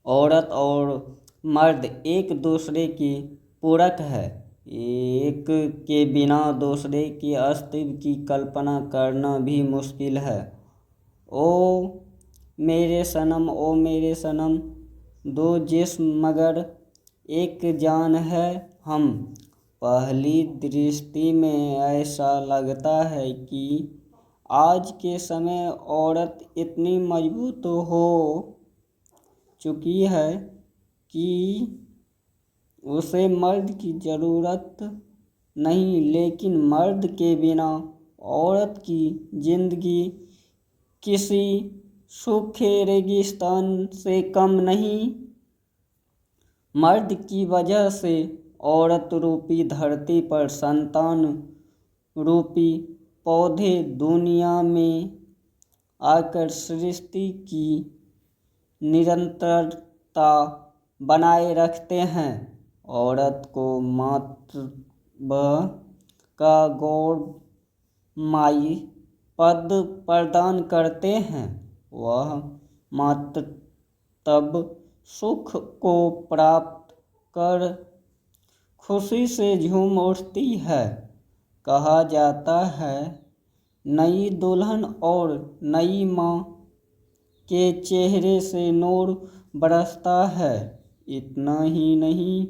औरत और मर्द एक दूसरे की पूरक है। एक के बिना दूसरे की अस्तित्व की कल्पना करना भी मुश्किल है। ओ मेरे सनम, ओ मेरे सनम, दो जिस्म मगर एक जान है हम। पहली दृष्टि में ऐसा लगता है कि आज के समय औरत इतनी मजबूत हो चुकी है कि उसे मर्द की ज़रूरत नहीं, लेकिन मर्द के बिना औरत की जिंदगी किसी सूखे रेगिस्तान से कम नहीं। मर्द की वजह से औरत रूपी धरती पर संतान रूपी पौधे दुनिया में आकर सृष्टि की निरंतरता बनाए रखते हैं। औरत को मातृत्व का गौरवमयी पद प्रदान करते हैं। वह मातृत्व सुख को प्राप्त कर खुशी से झूम उठती है। कहा जाता है नई दुल्हन और नई माँ के चेहरे से नूर बरसता है। इतना ही नहीं,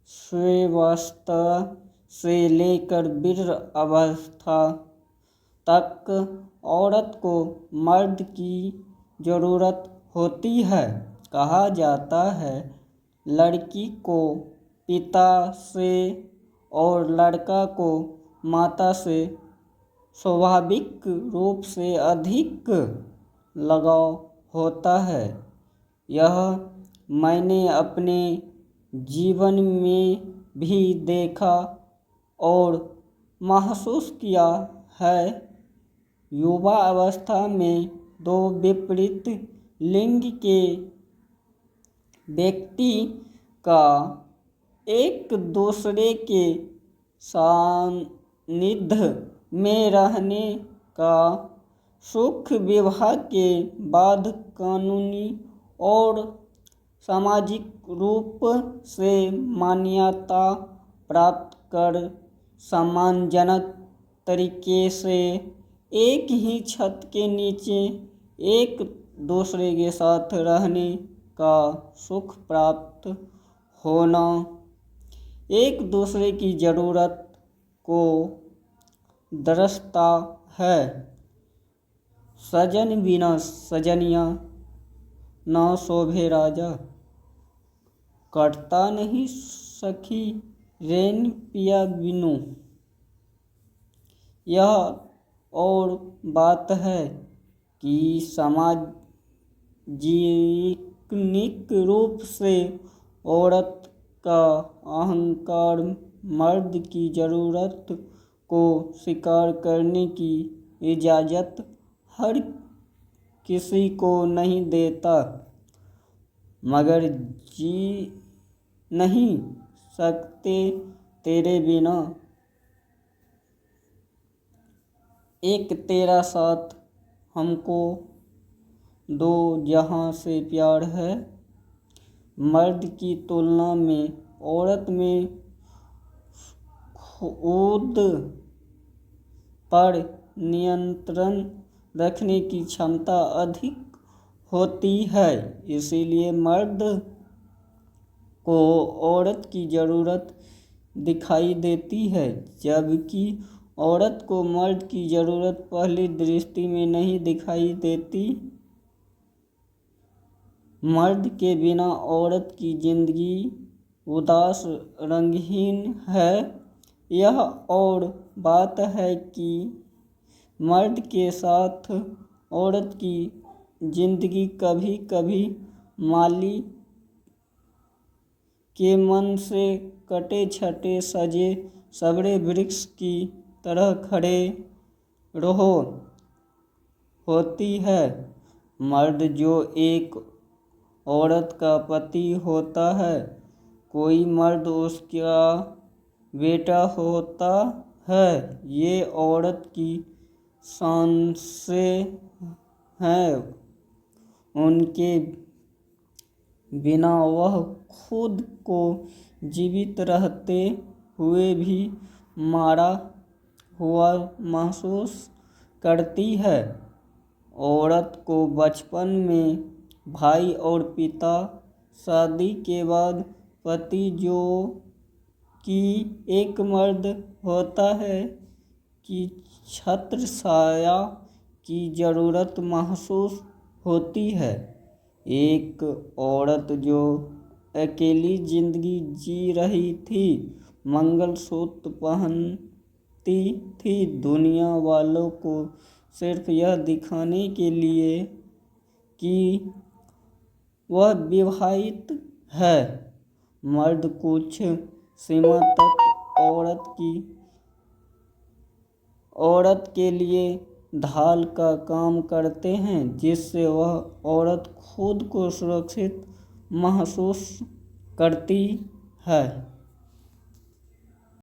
श्वेतावस्था से लेकर वीर्य अवस्था तक औरत को मर्द की ज़रूरत होती है। कहा जाता है लड़की को पिता से और लड़का को माता से स्वाभाविक रूप से अधिक लगाव होता है। यह मैंने अपने जीवन में भी देखा और महसूस किया है। युवा अवस्था में दो विपरीत लिंग के व्यक्ति का एक दूसरे के सानिध्य में रहने का सुख विवाह के बाद कानूनी और सामाजिक रूप से मान्यता प्राप्त कर सम्मानजनक तरीके से एक ही छत के नीचे एक दूसरे के साथ रहने का सुख प्राप्त होना एक दूसरे की ज़रूरत को दर्शाता है। सजन बिना सजनिया ना शोभे राजा, कटता नहीं सखी रैन पिया बिनु। यह और बात है कि सामाजिक रूप से औरत का अहंकार मर्द की ज़रूरत को स्वीकार करने की इजाज़त हर किसी को नहीं देता। मगर जी नहीं सकते तेरे बिना, एक तेरा साथ हमको दो जहां से प्यार है। मर्द की तुलना में औरत में खुद पर नियंत्रण रखने की क्षमता अधिक होती है। इसीलिए मर्द को औरत की ज़रूरत दिखाई देती है, जबकि औरत को मर्द की ज़रूरत पहली दृष्टि में नहीं दिखाई देती। मर्द के बिना औरत की जिंदगी उदास रंगहीन है। यह और बात है कि मर्द के साथ औरत की जिंदगी कभी कभी माली के मन से कटे छटे सजे सवरे वृक्ष की तरह खड़े रहो होती है। मर्द जो एक औरत का पति होता है, कोई मर्द उसका बेटा होता है। ये औरत की सांसें हैं, उनके बिना वह खुद को जीवित रहते हुए भी मारा हुआ महसूस करती है। औरत को बचपन में भाई और पिता, शादी के बाद पति जो कि एक मर्द होता है, की छत्र छाया की ज़रूरत महसूस होती है। एक औरत जो अकेली जिंदगी जी रही थी, मंगलसूत्र पहनती थी, दुनिया वालों को सिर्फ यह दिखाने के लिए कि वह विवाहित है। मर्द कुछ सीमा तक औरत के लिए ढाल का काम करते हैं, जिससे वह औरत खुद को सुरक्षित महसूस करती है।